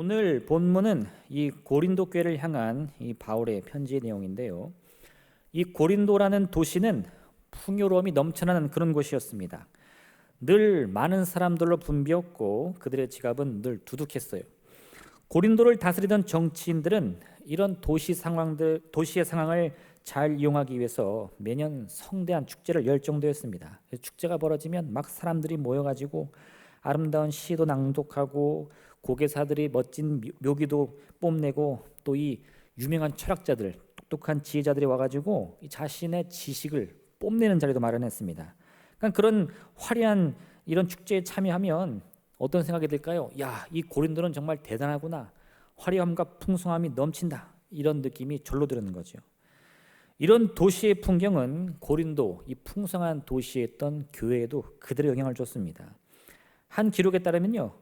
오늘 본문은 이 고린도 교회를 향한 이 바울의 편지의 내용인데요. 이 고린도라는 도시는 풍요로움이 넘쳐나는 그런 곳이었습니다. 늘 많은 사람들로 붐비었고 그들의 지갑은 늘 두둑했어요. 고린도를 다스리던 정치인들은 이런 도시의 상황을 잘 이용하기 위해서 매년 성대한 축제를 열 정도였습니다. 축제가 벌어지면 막 사람들이 모여가지고 아름다운 시도 낭독하고 고개사들이 멋진 묘기도 뽐내고 또 이 유명한 철학자들, 똑똑한 지혜자들이 와가지고 이 자신의 지식을 뽐내는 자리도 마련했습니다. 그러니까 그런 화려한 이런 축제에 참여하면 어떤 생각이 들까요? 야, 이 고린도는 정말 대단하구나. 화려함과 풍성함이 넘친다. 이런 느낌이 절로 드는 거죠. 이런 도시의 풍경은 고린도, 이 풍성한 도시에 있던 교회에도 그대로 영향을 줬습니다. 한 기록에 따르면요,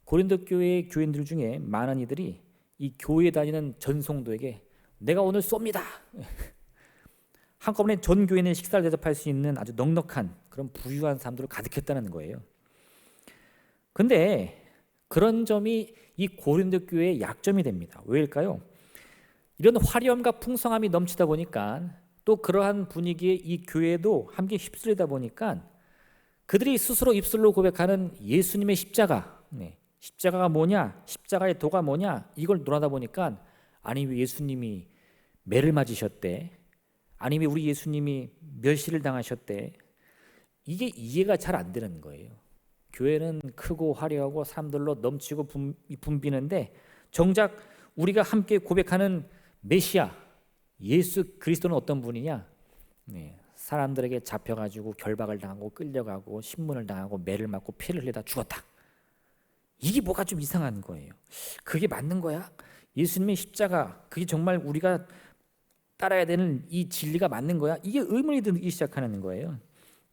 고린도 교회의 교인들 중에 많은 이들이 이 교회에 다니는 전 성도에게 내가 오늘 쏩니다. 한꺼번에 전 교인의 식사를 대접할 수 있는 아주 넉넉한 그런 부유한 사람들로 가득했다는 거예요. 근데 그런 점이 이 고린도 교회의 약점이 됩니다. 왜일까요? 이런 화려함과 풍성함이 넘치다 보니까 또 그러한 분위기에 이 교회도 함께 휩쓸리다 보니까 그들이 스스로 입술로 고백하는 예수님의 십자가, 십자가가 뭐냐, 십자가의 도가 뭐냐, 이걸 논하다 보니까 아니 왜 예수님이 매를 맞으셨대, 아니 왜 우리 예수님이 멸시를 당하셨대, 이게 이해가 잘 안 되는 거예요. 교회는 크고 화려하고 사람들로 넘치고 붐비는데 정작 우리가 함께 고백하는 메시아 예수 그리스도는 어떤 분이냐, 사람들에게 잡혀가지고 결박을 당하고 끌려가고 신문을 당하고 매를 맞고 피를 흘리다 죽었다. 이게 뭐가 좀 이상한 거예요. 그게 맞는 거야? 예수님의 십자가 그게 정말 우리가 따라야 되는 이 진리가 맞는 거야? 이게 의문이 들기 시작하는 거예요.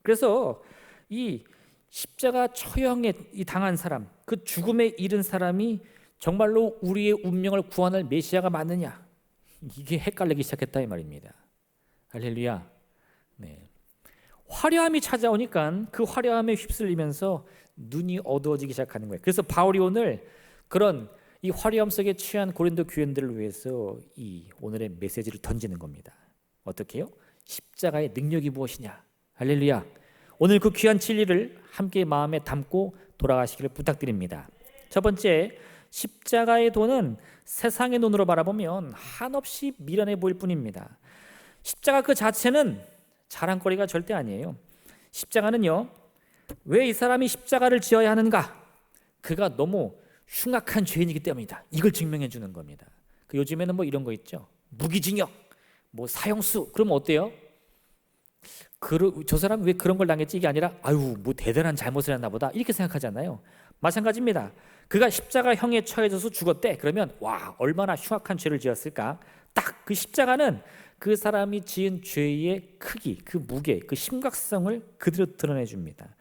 그래서 이 십자가 처형에 당한 사람, 그 죽음에 이른 사람이 정말로 우리의 운명을 구원할 메시아가 맞느냐, 이게 헷갈리기 시작했다 이 말입니다. 할렐루야. 화려함이 찾아오니까 그 화려함에 휩쓸리면서 눈이 어두워지기 시작하는 거예요. 그래서 바울이 오늘 그런 이 화려함 속에 취한 고린도 교인들을 위해서 이 오늘의 메시지를 던지는 겁니다. 어떻게요? 십자가의 능력이 무엇이냐. 할렐루야. 오늘 그 귀한 진리를 함께 마음에 담고 돌아가시기를 부탁드립니다. 첫 번째, 십자가의 도는 세상의 눈으로 바라보면 한없이 미련해 보일 뿐입니다. 십자가 그 자체는 자랑거리가 절대 아니에요. 십자가는요, 왜 이 사람이 십자가를 지어야 하는가? 그가 너무 흉악한 죄인이기 때문이다. 이걸 증명해 주는 겁니다. 요즘에는 뭐 이런 거 있죠. 무기징역, 뭐 사형수. 그러면 어때요? 저 사람 왜 그런 걸 당했지? 이게 아니라 아유 뭐 대단한 잘못을 했나 보다 이렇게 생각하잖아요. 마찬가지입니다. 그가 십자가형에 처해져서 죽었대. 그러면 와 얼마나 흉악한 죄를 지었을까? 딱 그 십자가는 그 사람이 지은 죄의 크기, 그 무게, 그 심각성을 그대로 드러내 줍니다.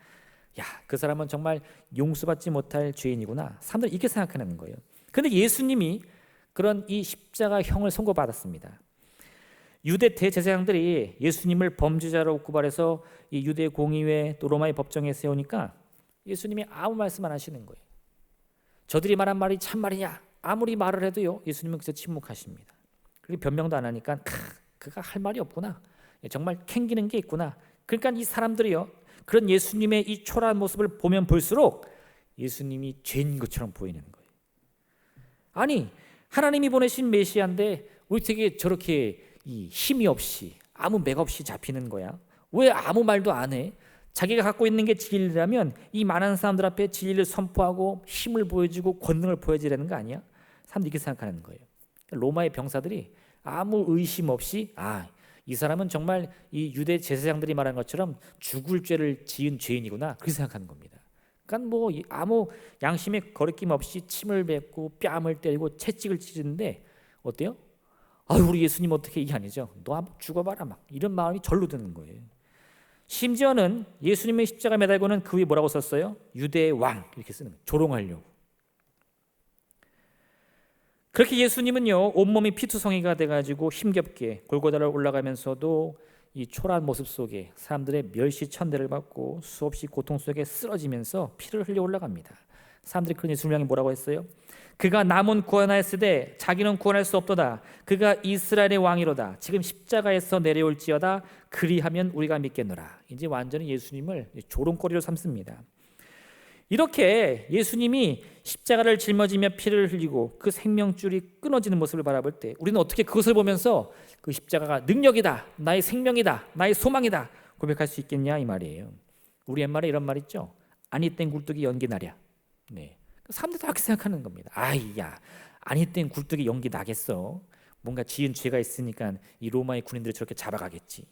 야, 그 사람은 정말 용서받지 못할 죄인이구나. 사람들이 이렇게 생각하는 거예요. 그런데 예수님이 그런 이 십자가형을 선고받았습니다. 유대 대제사장들이 예수님을 범죄자로 고발해서 이 유대 공의회 또 로마의 법정에 세우니까 예수님이 아무 말씀 안 하시는 거예요. 저들이 말한 말이 참말이냐? 아무리 말을 해도요, 예수님은 그저 침묵하십니다. 그리고 변명도 안 하니까 그가 할 말이 없구나. 정말 캥기는 게 있구나. 그러니까 이 사람들이요, 그런 예수님의 이 초라한 모습을 보면 볼수록 예수님이 죄인 것처럼 보이는 거예요. 아니, 하나님이 보내신 메시아인데 왜 되게 저렇게 이 힘이 없이 아무 맥 없이 잡히는 거야? 왜 아무 말도 안 해? 자기가 갖고 있는 게 진리라면 이 많은 사람들 앞에 진리를 선포하고 힘을 보여주고 권능을 보여주려는 거 아니야? 사람들이 이렇게 생각하는 거예요. 로마의 병사들이 아무 의심 없이 이 사람은 정말 이 유대 제사장들이 말한 것처럼 죽을 죄를 지은 죄인이구나 그렇게 생각하는 겁니다. 그러니까 뭐 아무 양심의 거리낌 없이 침을 뱉고 뺨을 때리고 채찍을 찌르는데 어때요? 우리 예수님 어떻게, 이게 아니죠. 너 한번 죽어봐라 막 이런 마음이 절로 드는 거예요. 심지어는 예수님의 십자가 매달고는 그 위에 뭐라고 썼어요? 유대의 왕 이렇게 쓰는 거예요. 조롱하려고. 그렇게 예수님은요 온몸이 피투성이가 돼가지고 힘겹게 골고다를 올라가면서도 이 초라한 모습 속에 사람들의 멸시천대를 받고 수없이 고통 속에 쓰러지면서 피를 흘려 올라갑니다. 사람들이 그 예수님을 향해 뭐라고 했어요? 그가 남은 구원하였으되 자기는 구원할 수 없도다. 그가 이스라엘의 왕이로다. 지금 십자가에서 내려올지어다. 그리하면 우리가 믿겠노라. 이제 완전히 예수님을 조롱거리로 삼습니다. 이렇게 예수님이 십자가를 짊어지며 피를 흘리고 그 생명줄이 끊어지는 모습을 바라볼 때 우리는 어떻게 그것을 보면서 그 십자가가 능력이다, 나의 생명이다, 나의 소망이다 고백할 수 있겠냐 이 말이에요. 우리 옛말에 이런 말 있죠. 아니 땐 굴뚝이 연기 나랴. 네. 사람들도 그렇게 생각하는 겁니다. 아이야, 아니 땐 굴뚝이 연기 나겠어. 뭔가 지은 죄가 있으니까 이 로마의 군인들을 저렇게 잡아가겠지.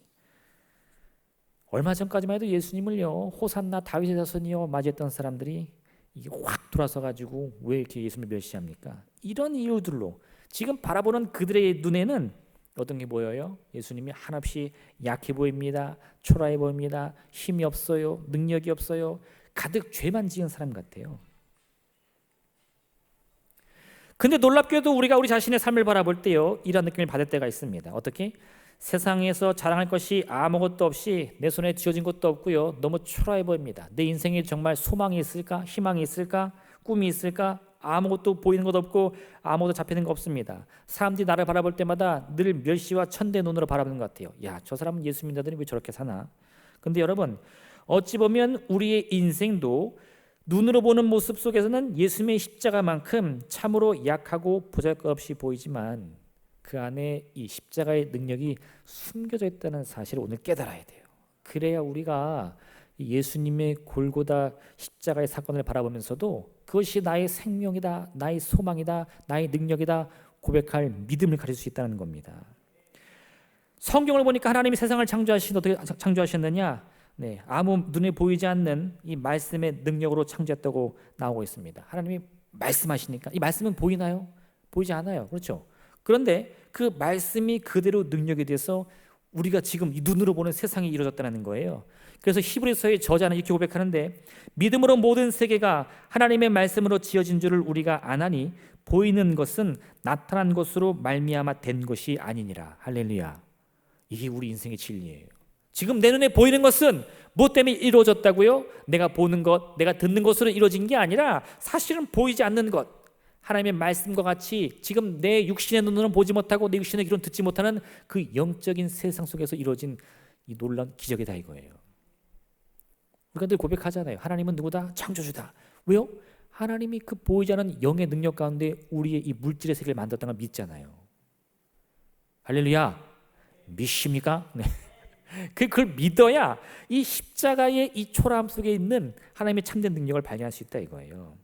얼마 전까지만 해도 예수님을요 호산나 다윗의 자손이요 맞이했던 사람들이 이게 확 돌아서 가지고 왜 이렇게 예수님을 멸시합니까? 이런 이유들로 지금 바라보는 그들의 눈에는 어떤 게 보여요? 예수님이 한없이 약해 보입니다. 초라해 보입니다. 힘이 없어요. 능력이 없어요. 가득 죄만 지은 사람 같아요. 근데 놀랍게도 우리가 우리 자신의 삶을 바라볼 때요 이런 느낌을 받을 때가 있습니다. 어떻게? 세상에서 자랑할 것이 아무것도 없이 내 손에 쥐어진 것도 없고요 너무 초라해 보입니다. 내 인생에 정말 소망이 있을까? 희망이 있을까? 꿈이 있을까? 아무것도 보이는 것 없고 아무것도 잡히는 거 없습니다. 사람들이 나를 바라볼 때마다 늘 멸시와 천대 눈으로 바라보는 것 같아요. 야, 저 사람은 예수 믿는다더니 왜 저렇게 사나? 근데 여러분 어찌 보면 우리의 인생도 눈으로 보는 모습 속에서는 예수님의 십자가만큼 참으로 약하고 보잘것없이 보이지만 그 안에 이 십자가의 능력이 숨겨져 있다는 사실을 오늘 깨달아야 돼요. 그래야 우리가 예수님의 골고다 십자가의 사건을 바라보면서도 그것이 나의 생명이다, 나의 소망이다, 나의 능력이다 고백할 믿음을 가질 수 있다는 겁니다. 성경을 보니까 하나님이 세상을 창조하신 어떻게 창조하셨느냐? 네, 아무 눈에 보이지 않는 이 말씀의 능력으로 창조했다고 나오고 있습니다. 하나님이 말씀하시니까 이 말씀은 보이나요? 보이지 않아요. 그렇죠? 그런데 그 말씀이 그대로 능력이 돼서 우리가 지금 이 눈으로 보는 세상이 이루어졌다는 거예요. 그래서 히브리서의 저자는 이렇게 고백하는데 믿음으로 모든 세계가 하나님의 말씀으로 지어진 줄을 우리가 아나니 보이는 것은 나타난 것으로 말미암아 된 것이 아니니라. 할렐루야. 이게 우리 인생의 진리예요. 지금 내 눈에 보이는 것은 무엇 때문에 이루어졌다고요? 내가 보는 것, 내가 듣는 것으로 이루어진 게 아니라 사실은 보이지 않는 것, 하나님의 말씀과 같이 지금 내 육신의 눈으로는 보지 못하고 내 육신의 귀로는 듣지 못하는 그 영적인 세상 속에서 이루어진 이 놀라운 기적이다 이거예요. 우리가 늘 고백하잖아요. 하나님은 누구다? 창조주다. 왜요? 하나님이 그 보이지 않는 영의 능력 가운데 우리의 이 물질의 세계를 만들었다는 걸 믿잖아요. 할렐루야. 믿습니까? 네. 그걸 믿어야 이 십자가의 이 초라함 속에 있는 하나님의 참된 능력을 발견할 수 있다 이거예요.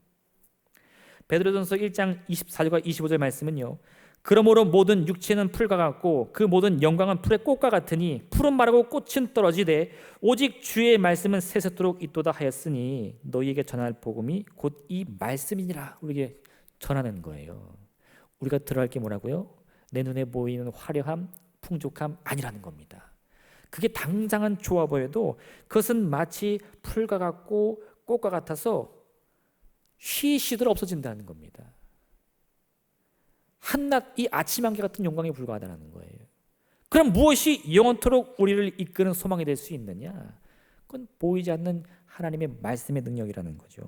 베드로전서 1장 24절과 25절 말씀은요. 그러므로 모든 육체는 풀과 같고 그 모든 영광은 풀의 꽃과 같으니 풀은 마르고 꽃은 떨어지되 오직 주의 말씀은 세세토록 있도다 하였으니 너희에게 전할 복음이 곧 이 말씀이니라. 우리에게 전하는 거예요. 우리가 들어야 할 게 뭐라고요? 내 눈에 보이는 화려함, 풍족함 아니라는 겁니다. 그게 당장은 좋아 보여도 그것은 마치 풀과 같고 꽃과 같아서 쉬쉬들 없어진다는 겁니다. 한낮 이 아침 한개 같은 영광에 불과하다는 거예요. 그럼 무엇이 영원토록 우리를 이끄는 소망이 될 수 있느냐? 그건 보이지 않는 하나님의 말씀의 능력이라는 거죠.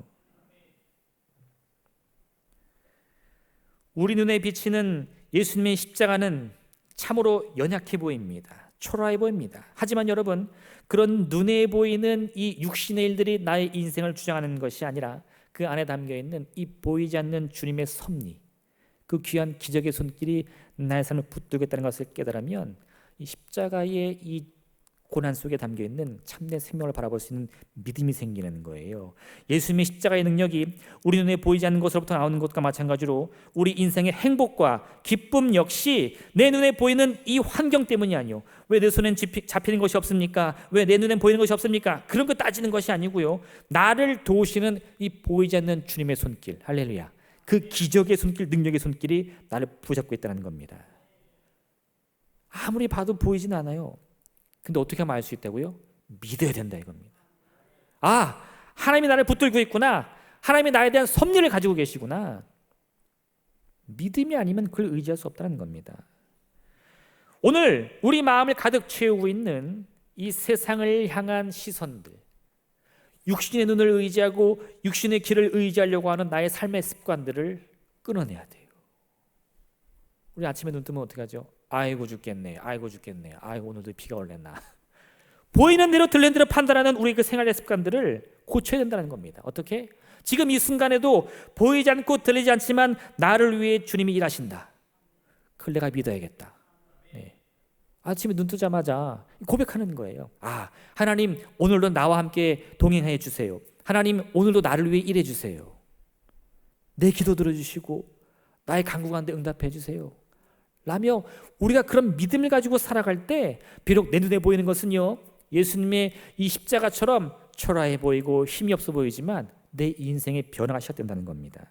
우리 눈에 비치는 예수님의 십자가는 참으로 연약해 보입니다. 초라해 보입니다. 하지만 여러분, 그런 눈에 보이는 이 육신의 일들이 나의 인생을 주장하는 것이 아니라 그 안에 담겨있는 이 보이지 않는 주님의 섭리, 그 귀한 기적의 손길이 나의 삶을 붙들겠다는 것을 깨달으면 이 십자가의 이 고난 속에 담겨있는 참된 생명을 바라볼 수 있는 믿음이 생기는 거예요. 예수님의 십자가의 능력이 우리 눈에 보이지 않는 것으로부터 나오는 것과 마찬가지로 우리 인생의 행복과 기쁨 역시 내 눈에 보이는 이 환경 때문이 아니요. 왜 내 손엔 잡히는 것이 없습니까? 왜 내 눈엔 보이는 것이 없습니까? 그런 거 따지는 것이 아니고요. 나를 도우시는 이 보이지 않는 주님의 손길, 할렐루야. 그 기적의 손길, 능력의 손길이 나를 붙잡고 있다는 겁니다. 아무리 봐도 보이진 않아요. 근데 어떻게 하면 알 수 있다고요? 믿어야 된다 이겁니다. 아, 하나님이 나를 붙들고 있구나. 하나님이 나에 대한 섭리를 가지고 계시구나. 믿음이 아니면 그걸 의지할 수 없다는 겁니다. 오늘 우리 마음을 가득 채우고 있는 이 세상을 향한 시선들, 육신의 눈을 의지하고 육신의 길을 의지하려고 하는 나의 삶의 습관들을 끊어내야 돼요. 우리 아침에 눈 뜨면 어떻게 하죠? 아이고 죽겠네, 아이고 죽겠네, 아이고 오늘도 비가 올랬나. 보이는 대로 들리는 대로 판단하는 우리 그 생활의 습관들을 고쳐야 된다는 겁니다. 어떻게? 지금 이 순간에도 보이지 않고 들리지 않지만 나를 위해 주님이 일하신다. 그걸 내가 믿어야겠다. 네. 아침에 눈 뜨자마자 고백하는 거예요. 아, 하나님 오늘도 나와 함께 동행해 주세요. 하나님 오늘도 나를 위해 일해 주세요. 내 기도 들어주시고 나의 간구가운데 응답해 주세요 라며 우리가 그런 믿음을 가지고 살아갈 때 비록 내 눈에 보이는 것은요 예수님의 이 십자가처럼 초라해 보이고 힘이 없어 보이지만 내 인생의 변화가 시작된다는 겁니다.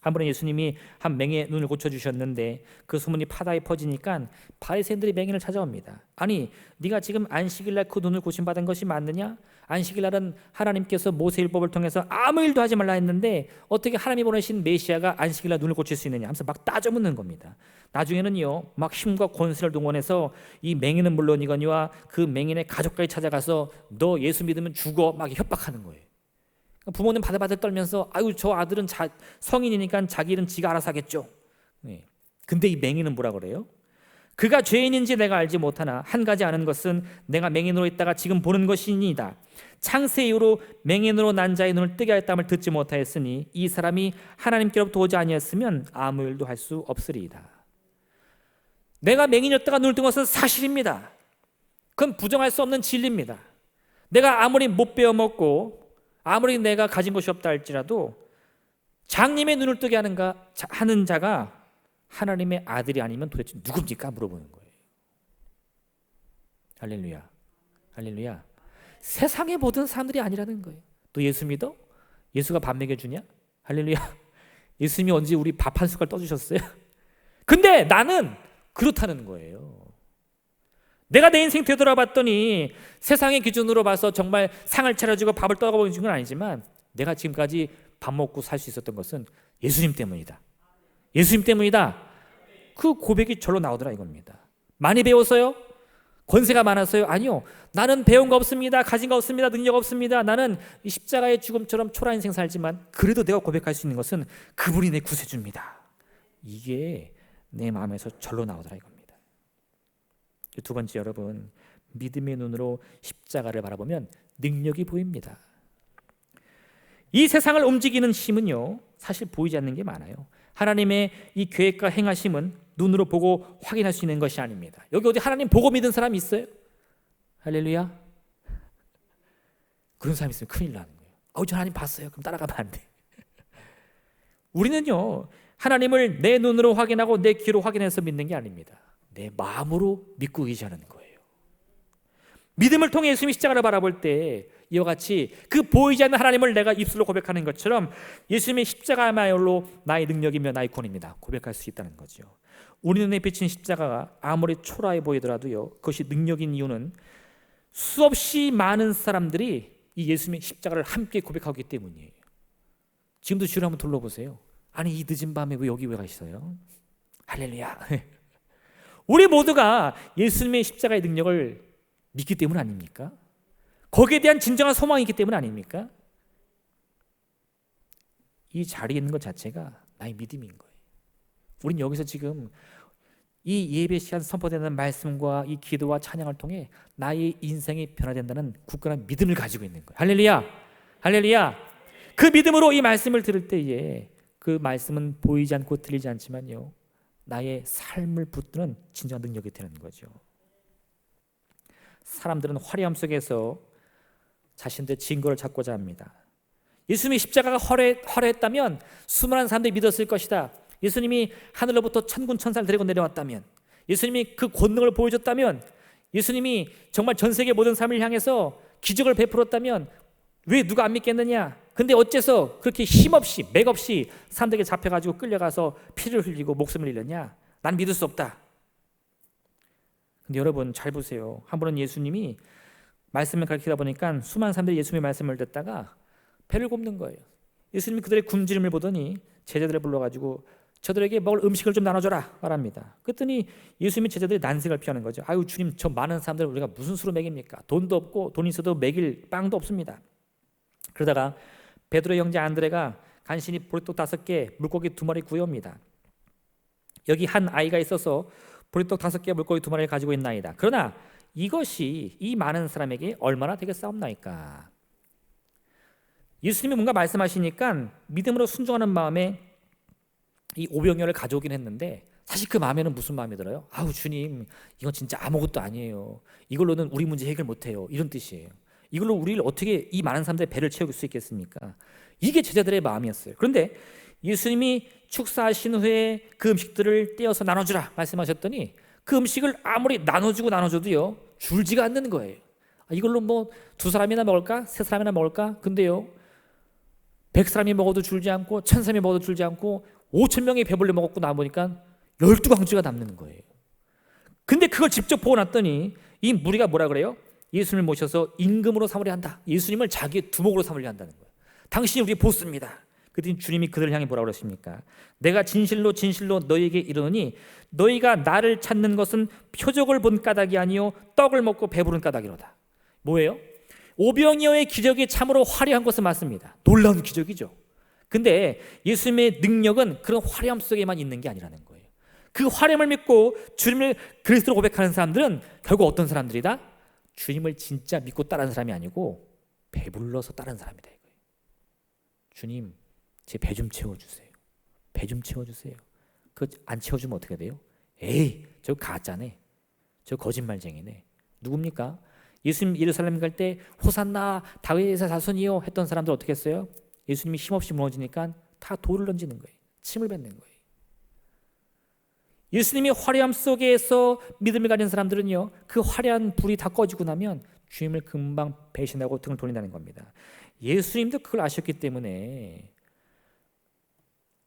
한 번에 예수님이 한 맹인의 눈을 고쳐주셨는데 그 소문이 파다에 퍼지니까 바리새인들이 맹인을 찾아옵니다. 아니 네가 지금 안식일날 그 눈을 고침받은 것이 맞느냐? 안식일날은 하나님께서 모세율법을 통해서 아무 일도 하지 말라 했는데 어떻게 하나님이 보내신 메시아가 안식일날 눈을 고칠 수 있느냐 하면서 막 따져묻는 겁니다. 나중에는요 막 힘과 권세를 동원해서 이 맹인은 물론이거니와 그 맹인의 가족까지 찾아가서 너 예수 믿으면 죽어 막 협박하는 거예요. 부모님 바들바들 떨면서 아유 저 아들은 성인이니까 자기 일은 지가 알아서 하겠죠. 네. 근데 이 맹인은 뭐라 그래요? 그가 죄인인지 내가 알지 못하나 한 가지 아는 것은 내가 맹인으로 있다가 지금 보는 것이니이다. 창세 이후로 맹인으로 난 자의 눈을 뜨게 하였다함을 듣지 못하였으니 이 사람이 하나님께로부터 오지 아니었으면 아무 일도 할 수 없으리이다. 내가 맹인이었다가 눈을 뜬 것은 사실입니다. 그건 부정할 수 없는 진리입니다. 내가 아무리 못 배워먹고 아무리 내가 가진 것이 없다 할지라도 장님의 눈을 뜨게 하는 자가 하나님의 아들이 아니면 도대체 누굽니까? 물어보는 거예요. 할렐루야, 할렐루야. 세상의 모든 사람들이 아니라는 거예요. 너 예수 믿어? 예수가 밥 먹여주냐? 할렐루야. 예수님이 언제 우리 밥 한 숟갈 떠주셨어요? 근데 나는 그렇다는 거예요. 내가 내 인생 되돌아봤더니 세상의 기준으로 봐서 정말 상을 차려주고 밥을 떠먹은 건 아니지만 내가 지금까지 밥 먹고 살 수 있었던 것은 예수님 때문이다. 예수님 때문이다. 그 고백이 절로 나오더라 이겁니다. 많이 배웠어요? 권세가 많았어요? 아니요. 나는 배운 거 없습니다. 가진 거 없습니다. 능력 없습니다. 나는 이 십자가의 죽음처럼 초라한 인생 살지만 그래도 내가 고백할 수 있는 것은 그분이 내 구세주입니다. 이게 내 마음에서 절로 나오더라 이겁니다. 두 번째, 여러분 믿음의 눈으로 십자가를 바라보면 능력이 보입니다. 이 세상을 움직이는 힘은요 사실 보이지 않는 게 많아요. 하나님의 이 계획과 행하심은 눈으로 보고 확인할 수 있는 것이 아닙니다. 여기 어디 하나님 보고 믿은 사람 있어요? 할렐루야. 그런 사람 있으면 큰일 나는 거예요. 저 하나님 봤어요. 그럼 따라가면 안 돼. 우리는요 하나님을 내 눈으로 확인하고 내 귀로 확인해서 믿는 게 아닙니다. 내 마음으로 믿고 의지하는 거예요. 믿음을 통해 예수님의 십자가를 바라볼 때 이와 같이 그 보이지 않는 하나님을 내가 입술로 고백하는 것처럼 예수님의 십자가야말로 나의 능력이며 나의 구원입니다. 고백할 수 있다는 거죠. 우리 눈에 비친 십자가가 아무리 초라해 보이더라도요 그것이 능력인 이유는 수없이 많은 사람들이 이 예수님의 십자가를 함께 고백하기 때문이에요. 지금도 주를 한번 둘러보세요. 아니 이 늦은 밤에 왜 가시어요? 할렐루야. 우리 모두가 예수님의 십자가의 능력을 믿기 때문 아닙니까? 거기에 대한 진정한 소망이 있기 때문 아닙니까? 이 자리에 있는 것 자체가 나의 믿음인 거예요. 우린 여기서 지금 이 예배 시간 선포되는 말씀과 이 기도와 찬양을 통해 나의 인생이 변화된다는 굳건한 믿음을 가지고 있는 거예요. 할렐루야, 할렐루야. 그 믿음으로 이 말씀을 들을 때에 그 말씀은 보이지 않고 들리지 않지만요 나의 삶을 붙드는 진정한 능력이 되는 거죠. 사람들은 화려함 속에서 자신들의 증거를 찾고자 합니다. 예수님이 십자가가 화려했다면 수많은 사람들이 믿었을 것이다. 예수님이 하늘로부터 천군 천사를 데리고 내려왔다면, 예수님이 그 권능을 보여줬다면, 예수님이 정말 전 세계 모든 사람을 향해서 기적을 베풀었다면 왜 누가 안 믿겠느냐? 근데 어째서 그렇게 힘없이 맥없이 사람들에게 잡혀가지고 끌려가서 피를 흘리고 목숨을 잃느냐? 난 믿을 수 없다. 근데 여러분 잘 보세요. 한 번은 예수님이 말씀을 가르치다 보니까 수많은 사람들이 예수님의 말씀을 듣다가 배를 굽는 거예요. 예수님이 그들의 굶주림을 보더니 제자들을 불러가지고 저들에게 먹을 음식을 좀 나눠줘라 말합니다. 그랬더니 예수님이 제자들이 난색을 피하는 거죠. 아유 주님, 저 많은 사람들을 우리가 무슨 수로 먹입니까? 돈도 없고 돈 있어도 먹일 빵도 없습니다. 그러다가 베드로의 형제 안드레가 간신히 보리떡 5개, 물고기 2마리 구해옵니다. 여기 한 아이가 있어서 보리떡 5개, 물고기 2마리를 가지고 있나이다. 그러나 이것이 이 많은 사람에게 얼마나 되겠사옵나이까. 예수님이 뭔가 말씀하시니까 믿음으로 순종하는 마음에 이 오병이어를 가져오긴 했는데 사실 그 마음에는 무슨 마음이 들어요? 아우 주님, 이건 진짜 아무것도 아니에요. 이걸로는 우리 문제 해결 못해요. 이런 뜻이에요. 이걸로 우리를 어떻게 이 많은 사람들의 배를 채울 수 있겠습니까? 이게 제자들의 마음이었어요. 그런데 예수님이 축사하신 후에 그 음식들을 떼어서 나눠주라 말씀하셨더니 그 음식을 아무리 나눠줘도요 줄지가 않는 거예요. 이걸로 뭐 2사람이나 먹을까? 3사람이나 먹을까? 근데요 100사람이 먹어도 줄지 않고 1000사람이 먹어도 줄지 않고 5000명이 배불리 먹고 나보니까 12광주가 남는 거예요. 근데 그걸 직접 보고 났더니 이 무리가 뭐라 그래요? 예수님을 모셔서 임금으로 삼으려 한다. 예수님을 자기의 두목으로 삼으려 한다는 거예요. 당신이 우리의 보스입니다. 그랬더니 주님이 그들을 향해 뭐라고 그러십니까? 내가 진실로 진실로 너희에게 이르노니 너희가 나를 찾는 것은 표적을 본 까닭이 아니요 떡을 먹고 배부른 까닭이로다. 뭐예요? 오병이어의 기적이 참으로 화려한 것은 맞습니다. 놀라운 기적이죠. 근데 예수님의 능력은 그런 화려함 속에만 있는 게 아니라는 거예요. 그 화려함을 믿고 주님을 그리스도로 고백하는 사람들은 결국 어떤 사람들이다? 주님을 진짜 믿고 따르는 사람이 아니고 배불러서 따르는 사람이다 이거예요. 주님, 제 배 좀 채워주세요. 배 좀 채워주세요. 그거 안 채워주면 어떻게 돼요? 에이, 저 가짜네. 저 거짓말쟁이네. 누굽니까? 예수님 예루살렘 갈 때 호산나 다윗의 자손이요 했던 사람들 어떻게 했어요? 예수님이 힘없이 무너지니까 다 돌을 던지는 거예요. 침을 뱉는 거예요. 예수님이 화려함 속에서 믿음을 가진 사람들은요 그 화려한 불이 다 꺼지고 나면 주님을 금방 배신하고 등을 돌린다는 겁니다. 예수님도 그걸 아셨기 때문에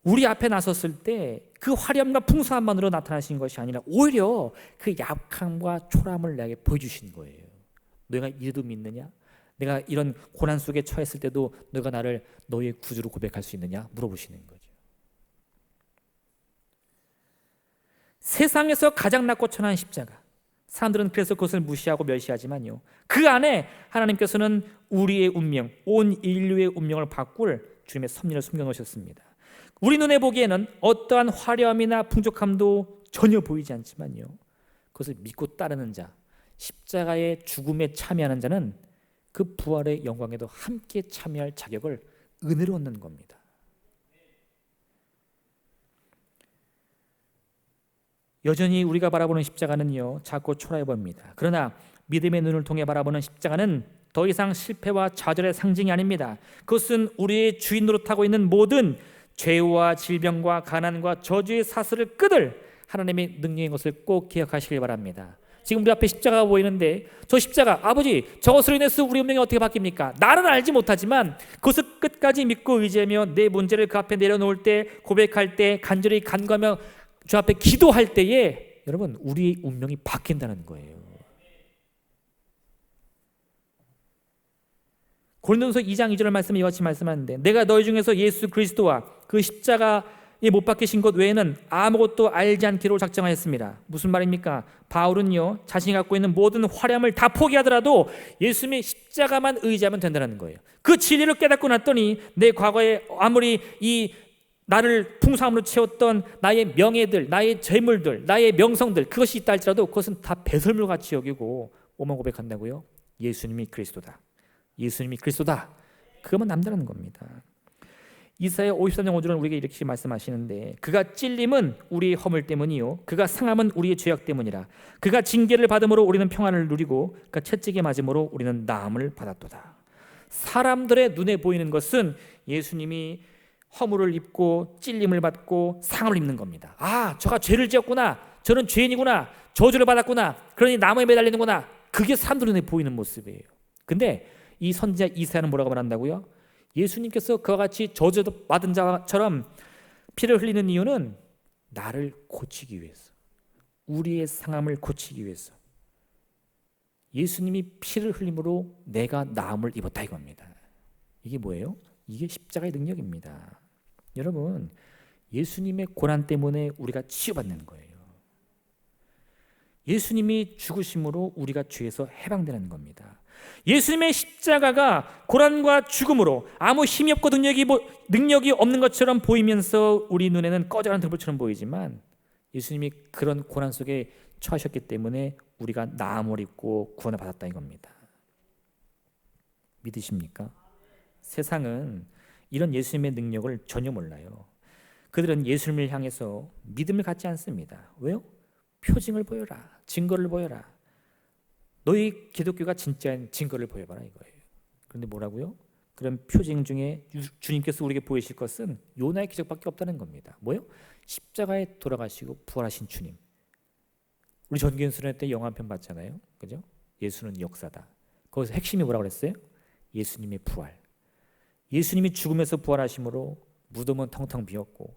우리 앞에 나섰을 때 그 화려함과 풍성함만으로 나타나신 것이 아니라 오히려 그 약함과 초라함을 내게 보여주신 거예요. 너희가 이래도 믿느냐? 내가 이런 고난 속에 처했을 때도 너희가 나를 너희의 구주로 고백할 수 있느냐? 물어보시는 거죠. 세상에서 가장 낮고 천한 십자가. 사람들은 그래서 그것을 무시하고 멸시하지만요 그 안에 하나님께서는 우리의 운명, 온 인류의 운명을 바꿀 주님의 섭리를 숨겨놓으셨습니다. 우리 눈에 보기에는 어떠한 화려함이나 풍족함도 전혀 보이지 않지만요 그것을 믿고 따르는 자, 십자가의 죽음에 참여하는 자는 그 부활의 영광에도 함께 참여할 자격을 은혜로 얻는 겁니다. 여전히 우리가 바라보는 십자가는요 작고 초라해 보입니다. 그러나 믿음의 눈을 통해 바라보는 십자가는 더 이상 실패와 좌절의 상징이 아닙니다. 그것은 우리의 주인 노릇하고 있는 모든 죄와 질병과 가난과 저주의 사슬을 끊을 하나님의 능력인 것을 꼭 기억하시길 바랍니다. 지금 우리 앞에 십자가가 보이는데 저 십자가, 아버지 저것으로 인해서 우리 운명이 어떻게 바뀝니까? 나는 알지 못하지만 그것을 끝까지 믿고 의지하며 내 문제를 그 앞에 내려놓을 때, 고백할 때, 간절히 간구하며 주 앞에 기도할 때에 여러분 우리의 운명이 바뀐다는 거예요. 고린도전서 2장 2절 말씀에 이와 같이 말씀하는데 내가 너희 중에서 예수 그리스도와 그 십자가에 못 박히신 것 외에는 아무것도 알지 않기로 작정하였습니다. 무슨 말입니까? 바울은요 자신이 갖고 있는 모든 화려함을 다 포기하더라도 예수님의 십자가만 의지하면 된다는 거예요. 그 진리를 깨닫고 났더니 내 과거에 아무리 이 나를 풍성함으로 채웠던 나의 명예들, 나의 재물들, 나의 명성들 그것이 있다 할지라도 그것은 다 배설물 같이 여기고 뭐만 고백한다고요? 예수님이 그리스도다. 예수님이 그리스도다. 그것만 남다른 겁니다. 이사야 53장 5절은 우리에게 이렇게 말씀하시는데 그가 찔림은 우리의 허물 때문이요 그가 상함은 우리의 죄악 때문이라. 그가 징계를 받음으로 우리는 평안을 누리고 그가 채찍에 맞음으로 우리는 나음을 받았도다. 사람들의 눈에 보이는 것은 예수님이 허물을 입고 찔림을 받고 상을 입는 겁니다. 아, 저가 죄를 지었구나. 저는 죄인이구나. 저주를 받았구나. 그러니 나무에 매달리는구나. 그게 사람들 눈에 보이는 모습이에요. 근데 이 선지자 이사야는 뭐라고 말한다고요? 예수님께서 그와 같이 저주 받은 자처럼 피를 흘리는 이유는 나를 고치기 위해서, 우리의 상함을 고치기 위해서. 예수님이 피를 흘림으로 내가 나음을 입었다 이겁니다. 이게 뭐예요? 이게 십자가의 능력입니다. 여러분, 예수님의 고난 때문에 우리가 치유받는 거예요. 예수님이 죽으심으로 우리가 죄에서 해방되는 겁니다. 예수님의 십자가가 고난과 죽음으로 아무 힘이 없고 능력이 없는 것처럼 보이면서 우리 눈에는 꺼져가는 등불처럼 보이지만 예수님이 그런 고난 속에 처하셨기 때문에 우리가 나음을 입고 구원을 받았다 이겁니다. 믿으십니까? 세상은 이런 예수님의 능력을 전혀 몰라요. 그들은 예수님을 향해서 믿음을 갖지 않습니다. 왜요? 표징을 보여라, 증거를 보여라. 너희 기독교가 진짜인 증거를 보여봐라 이거예요. 그런데 뭐라고요? 그런 표징 중에 주님께서 우리에게 보이실 것은 요나의 기적밖에 없다는 겁니다. 뭐요? 십자가에 돌아가시고 부활하신 주님. 우리 전교연 수련회 때 영화 한 편 봤잖아요. 그죠? 예수는 역사다. 거기서 핵심이 뭐라고 그랬어요? 예수님의 부활. 예수님이 죽음에서 부활하심으로 무덤은 텅텅 비었고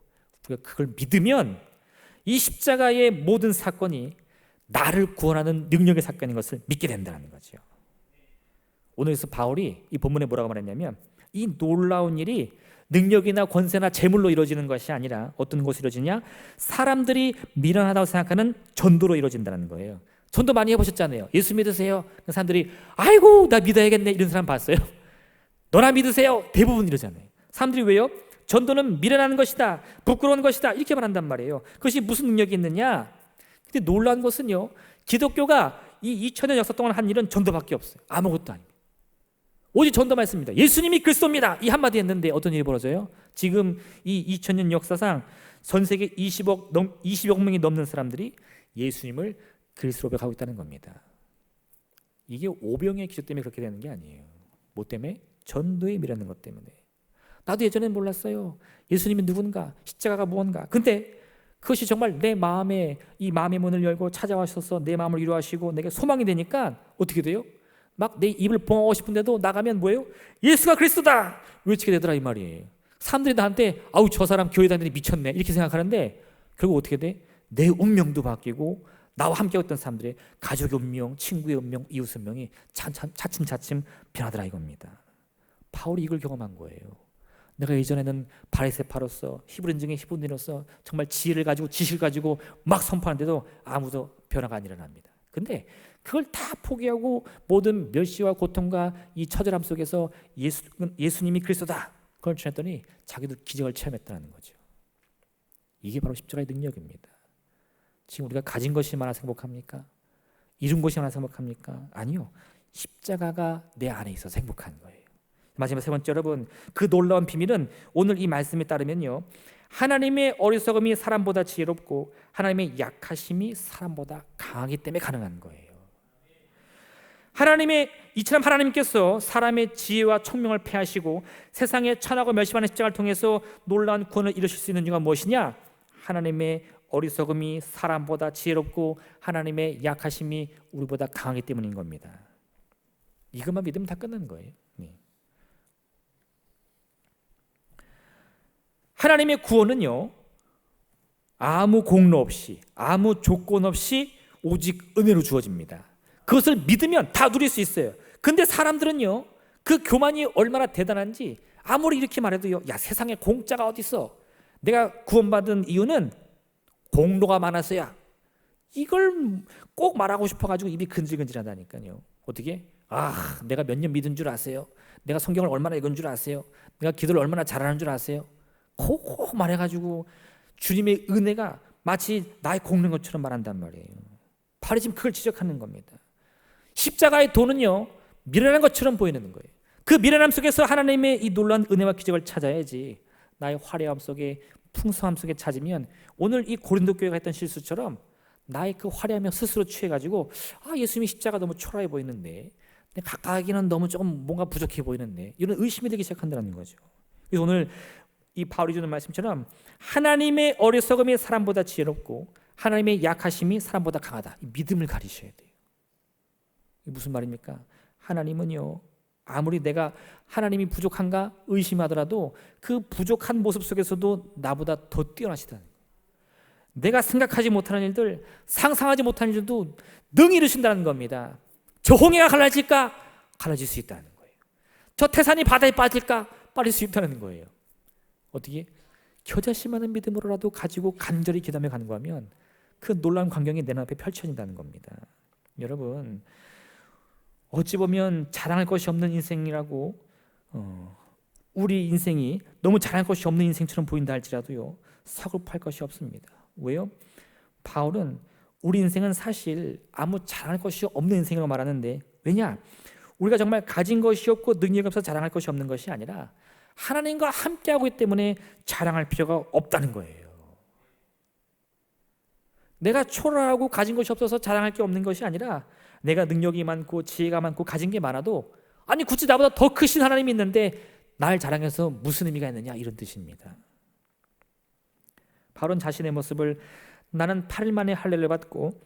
우리가 그걸 믿으면 이 십자가의 모든 사건이 나를 구원하는 능력의 사건인 것을 믿게 된다는 거죠. 오늘에서 바울이 이 본문에 뭐라고 말했냐면 이 놀라운 일이 능력이나 권세나 재물로 이루어지는 것이 아니라 어떤 곳으로 이루어지냐? 사람들이 미련하다고 생각하는 전도로 이루어진다는 거예요. 전도 많이 해보셨잖아요. 예수 믿으세요? 사람들이 아이고 나 믿어야겠네 이런 사람 봤어요? 너나 믿으세요? 대부분 이러잖아요. 사람들이 왜요? 전도는 미련한 것이다, 부끄러운 것이다 이렇게 말한단 말이에요. 그것이 무슨 능력이 있느냐? 근데 놀라운 것은요, 기독교가 이 2000년 역사 동안 한 일은 전도밖에 없어요. 아무것도 아닙니다. 오직 전도만 했습니다. 예수님이 그리스도입니다 이 한마디 했는데 어떤 일이 벌어져요? 지금 이 2000년 역사상 전 세계 20억 명이 넘는 사람들이 예수님을 그리스도로 고백하고 있다는 겁니다. 이게 오병의 기적 때문에 그렇게 되는 게 아니에요. 뭐 때문에? 전도에 미라는 것 때문에. 나도 예전엔 몰랐어요. 예수님이 누군가, 십자가가 무언가. 근데 그것이 정말 내 마음에 이 마음의 문을 열고 찾아와셔서 내 마음을 위로하시고 내게 소망이 되니까 어떻게 돼요? 막 내 입을 봉하고 싶은데도 나가면 뭐예요? 예수가 그리스도다! 외치게 되더라 이 말이에요. 사람들이 나한테 아우 저 사람 교회 다니는데 미쳤네 이렇게 생각하는데 결국 어떻게 돼? 내 운명도 바뀌고 나와 함께했던 사람들의 가족의 운명, 친구의 운명, 이웃의 운명이 차츰차츰 변하더라 이겁니다. 바울이 이걸 경험한 거예요. 내가 예전에는 바리새파로서 히브리인중에 히브리인으로서 정말 지혜를 가지고 지식을 가지고 막 선포하는데도 아무도 변화가 안 일어납니다. 근데 그걸 다 포기하고 모든 멸시와 고통과 이 처절함 속에서 예수님이 그리스도다 그걸 전했더니 자기도 기적을 체험했다는 거죠. 이게 바로 십자가의 능력입니다. 지금 우리가 가진 것이 많아서 행복합니까? 이룬 것이 많아서 행복합니까? 아니요. 십자가가 내 안에 있어서 행복한 거예요. 마지막 세 번째, 여러분, 그 놀라운 비밀은 오늘 이 말씀에 따르면요, 하나님의 어리석음이 사람보다 지혜롭고 하나님의 약하심이 사람보다 강하기 때문에 가능한 거예요. 이처럼 하나님께서 사람의 지혜와 총명을 패하시고 세상에 천하고 멸시하는 십자가를 통해서 놀라운 구원을 이루실 수 있는 이유가 무엇이냐? 하나님의 어리석음이 사람보다 지혜롭고 하나님의 약하심이 우리보다 강하기 때문인 겁니다. 이것만 믿으면 다 끝나는 거예요. 하나님의 구원은요, 아무 공로 없이 아무 조건 없이 오직 은혜로 주어집니다. 그것을 믿으면 다 누릴 수 있어요. 근데 사람들은요, 그 교만이 얼마나 대단한지 아무리 이렇게 말해도요, 야 세상에 공짜가 어디 있어? 내가 구원받은 이유는 공로가 많아서야. 이걸 꼭 말하고 싶어가지고 입이 근질근질하다니까요. 어떻게? 내가 몇 년 믿은 줄 아세요? 내가 성경을 얼마나 읽은 줄 아세요? 내가 기도를 얼마나 잘하는 줄 아세요? 꼭 말해가지고 주님의 은혜가 마치 나의 공로인 것처럼 말한단 말이에요. 바로 지금 그걸 지적하는 겁니다. 십자가의 도는요, 미련한 것처럼 보이는 거예요. 그 미련함 속에서 하나님의 이 놀라운 은혜와 기적을 찾아야지. 나의 화려함 속에 풍성함 속에 찾으면 오늘 이 고린도 교회가 했던 실수처럼 나의 그 화려함에 스스로 취해가지고 예수님이 십자가 너무 초라해 보이는데 가까이는 너무 조금 뭔가 부족해 보이는데 이런 의심이 되기 시작한다는 거죠. 그래서 오늘 이 바울이 주는 말씀처럼 하나님의 어리석음이 사람보다 지혜롭고 하나님의 약하심이 사람보다 강하다. 이 믿음을 가리셔야 돼요. 이게 무슨 말입니까? 하나님은요, 아무리 내가 하나님이 부족한가 의심하더라도 그 부족한 모습 속에서도 나보다 더 뛰어나시다는 거예요. 내가 생각하지 못하는 일들, 상상하지 못하는 일들도 능히 이루신다는 겁니다. 저 홍해가 갈라질까? 갈라질 수 있다는 거예요. 저 태산이 바다에 빠질까? 빠질 수 있다는 거예요. 어떻게? 겨자씨만한 믿음으로라도 가지고 간절히 기도하며 간구하면 그 놀라운 광경이 내 눈앞에 펼쳐진다는 겁니다. 여러분, 어찌 보면 자랑할 것이 없는 인생이라고 우리 인생이 너무 자랑할 것이 없는 인생처럼 보인다 할지라도요, 서글퍼할 것이 없습니다. 왜요? 바울은 우리 인생은 사실 아무 자랑할 것이 없는 인생이라고 말하는데, 왜냐? 우리가 정말 가진 것이 없고 능력이 없어서 자랑할 것이 없는 것이 아니라 하나님과 함께하고 있기 때문에 자랑할 필요가 없다는 거예요. 내가 초라하고 가진 것이 없어서 자랑할 게 없는 것이 아니라 내가 능력이 많고 지혜가 많고 가진 게 많아도, 아니 굳이 나보다 더 크신 하나님이 있는데 날 자랑해서 무슨 의미가 있느냐, 이런 뜻입니다. 바울은 자신의 모습을 나는 8일 만에 할례를 받고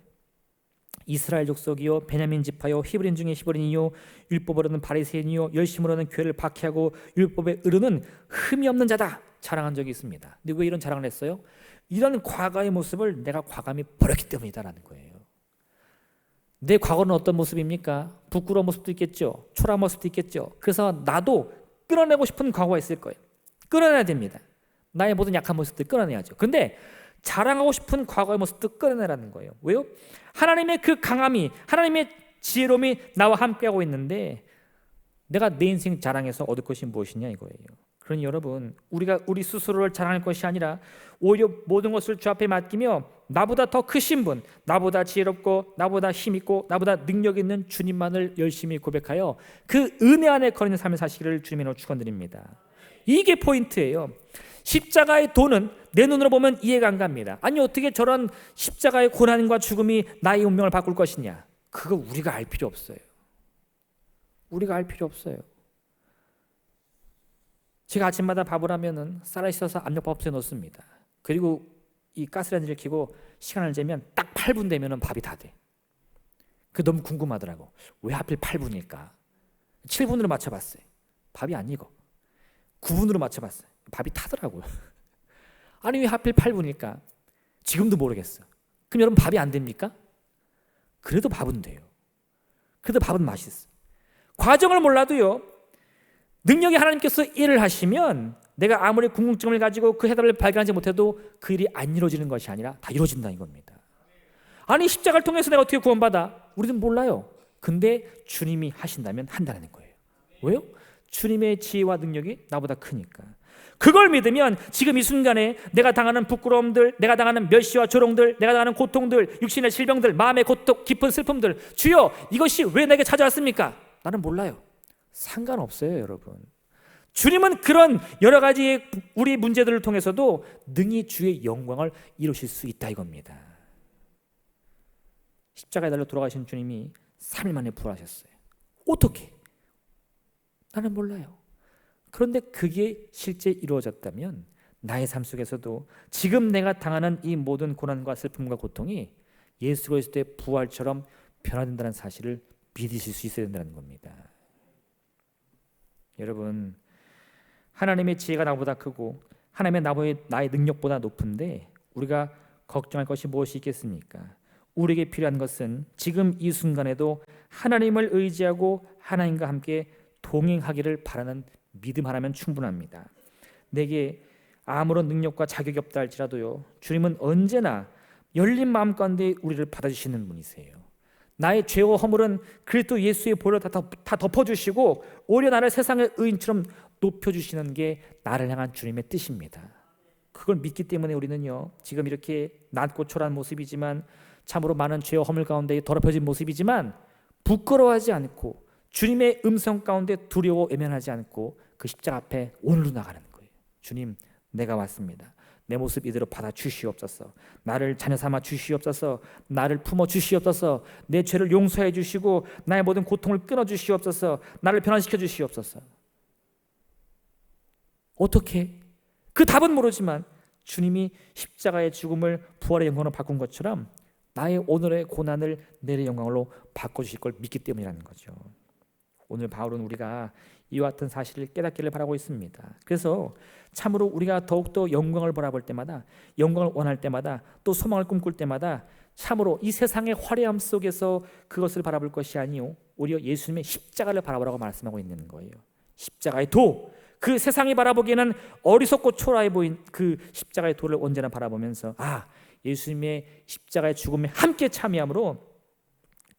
이스라엘 족속이요 베냐민 지파요 히브리인 중에 히브리인이요 율법으로는 바리새인이요 열심으로는 교회를 박해하고 율법에 이르는 흠이 없는 자다 자랑한 적이 있습니다. 근데 왜 이런 자랑을 했어요? 이런 과거의 모습을 내가 과감히 버렸기 때문이다라는 거예요. 내 과거는 어떤 모습입니까? 부끄러운 모습도 있겠죠, 초라한 모습도 있겠죠. 그래서 나도 끌어내고 싶은 과거가 있을 거예요. 끌어내야 됩니다. 나의 모든 약한 모습들 끌어내야죠. 근데 자랑하고 싶은 과거의 모습도 끌어내라는 거예요. 왜요? 하나님의 그 강함이, 하나님의 지혜로움이 나와 함께하고 있는데 내가 내 인생 자랑해서 얻을 것이 무엇이냐 이거예요. 그러니 여러분, 우리가 우리 스스로를 자랑할 것이 아니라 오히려 모든 것을 주 앞에 맡기며 나보다 더 크신 분, 나보다 지혜롭고 나보다 힘있고 나보다 능력 있는 주님만을 열심히 고백하여 그 은혜 안에 거리는 삶을 사시기를 주님으로 축원드립니다. 이게 포인트예요. 십자가의 도는 내 눈으로 보면 이해가 안 갑니다. 아니 어떻게 저런 십자가의 고난과 죽음이 나의 운명을 바꿀 것이냐, 그거 우리가 알 필요 없어요. 우리가 알 필요 없어요. 제가 아침마다 밥을 하면은 쌀을 씻어서 압력밥솥에 넣습니다. 그리고 이 가스레인지를 켜고 시간을 재면 딱 8분 되면은 밥이 다 돼. 그게 너무 궁금하더라고. 왜 하필 8분일까? 7분으로 맞춰봤어요. 밥이 안 익어. 9분으로 맞춰봤어요. 밥이 타더라고요. 아니 왜 하필 8분일까? 지금도 모르겠어. 그럼 여러분 밥이 안 됩니까? 그래도 밥은 돼요. 그래도 밥은 맛있어. 과정을 몰라도요, 능력이 하나님께서 일을 하시면 내가 아무리 궁금증을 가지고 그 해답을 발견하지 못해도 그 일이 안 이루어지는 것이 아니라 다 이루어진다는 겁니다. 아니 십자가를 통해서 내가 어떻게 구원받아? 우리는 몰라요. 근데 주님이 하신다면 한다는 거예요. 왜요? 주님의 지혜와 능력이 나보다 크니까. 그걸 믿으면 지금 이 순간에 내가 당하는 부끄러움들, 내가 당하는 멸시와 조롱들, 내가 당하는 고통들, 육신의 질병들, 마음의 고통, 깊은 슬픔들, 주여 이것이 왜 내게 찾아왔습니까? 나는 몰라요. 상관없어요, 여러분. 주님은 그런 여러 가지의 우리 문제들을 통해서도 능히 주의 영광을 이루실 수 있다 이겁니다. 십자가에 달려 돌아가신 주님이 3일 만에 부활하셨어요. 어떻게? 나는 몰라요. 그런데 그게 실제 이루어졌다면 나의 삶 속에서도 지금 내가 당하는 이 모든 고난과 슬픔과 고통이 예수 그리스도의 부활처럼 변화된다는 사실을 믿으실 수 있어야 된다는 겁니다. 여러분, 하나님의 지혜가 나보다 크고 하나님의 나의 능력보다 높은데 우리가 걱정할 것이 무엇이 있겠습니까? 우리에게 필요한 것은 지금 이 순간에도 하나님을 의지하고 하나님과 함께 동행하기를 바라는 믿음 하나면 충분합니다. 내게 아무런 능력과 자격이 없다 할지라도요, 주님은 언제나 열린 마음 가운데 우리를 받아주시는 분이세요. 나의 죄와 허물은 그리스도 예수의 보혈로 다 덮어주시고 오히려 나를 세상의 의인처럼 높여주시는 게 나를 향한 주님의 뜻입니다. 그걸 믿기 때문에 우리는요, 지금 이렇게 낮고 초라한 모습이지만 참으로 많은 죄와 허물 가운데 더럽혀진 모습이지만 부끄러워하지 않고 주님의 음성 가운데 두려워 외면하지 않고 그 십자가 앞에 오늘로 나가는 거예요. 주님, 내가 왔습니다. 내 모습 이대로 받아 주시옵소서. 나를 자녀 삼아 주시옵소서. 나를 품어 주시옵소서. 내 죄를 용서해 주시고 나의 모든 고통을 끊어 주시옵소서. 나를 변화시켜 주시옵소서. 어떻게? 그 답은 모르지만 주님이 십자가의 죽음을 부활의 영광으로 바꾼 것처럼 나의 오늘의 고난을 내일의 영광으로 바꿔주실 걸 믿기 때문이라는 거죠. 오늘 바울은 우리가 이와 같은 사실을 깨닫기를 바라고 있습니다. 그래서 참으로 우리가 더욱더 영광을 바라볼 때마다, 영광을 원할 때마다, 또 소망을 꿈꿀 때마다 참으로 이 세상의 화려함 속에서 그것을 바라볼 것이 아니요 오히려 예수님의 십자가를 바라보라고 말씀하고 있는 거예요. 십자가의 도, 그 세상이 바라보기에는 어리석고 초라해 보인 그 십자가의 도를 언제나 바라보면서 예수님의 십자가의 죽음에 함께 참여함으로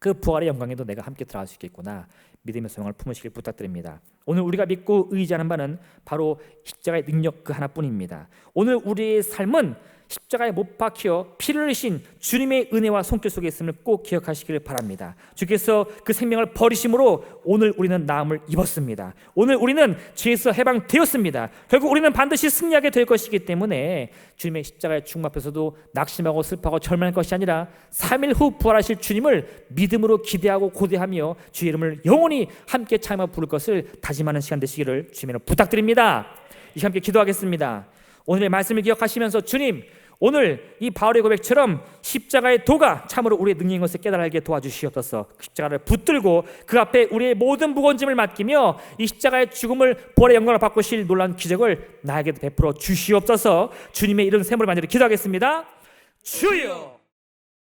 그 부활의 영광에도 내가 함께 들어갈 수 있겠구나. 믿음의 소망을 품으시길 부탁드립니다. 오늘 우리가 믿고 의지하는 바는 바로 십자가의 능력 그 하나뿐입니다. 오늘 우리의 삶은 십자가에 못 박혀 피를 흘리신 주님의 은혜와 손길 속에 있음을 꼭 기억하시기를 바랍니다. 주께서 그 생명을 버리심으로 오늘 우리는 나음을 입었습니다. 오늘 우리는 죄에서 해방되었습니다. 결국 우리는 반드시 승리하게 될 것이기 때문에 주님의 십자가의 죽음 앞에서도 낙심하고 슬퍼하고 절망할 것이 아니라 3일 후 부활하실 주님을 믿음으로 기대하고 고대하며 주의 이름을 영원히 함께 찬양하며 부를 것을 다짐하는 시간 되시기를 주님으로 부탁드립니다. 이 함께 기도하겠습니다. 오늘의 말씀을 기억하시면서 주님, 오늘 이 바울의 고백처럼 십자가의 도가 참으로 우리의 능력인 것을 깨달게 도와주시옵소서. 십자가를 붙들고 그 앞에 우리의 모든 무거운짐을 맡기며 이 십자가의 죽음을 부활의 영광을 바꾸실 놀라운 기적을 나에게도 베풀어 주시옵소서. 주님의 이름 샘으로 만들어 기도하겠습니다. 주여!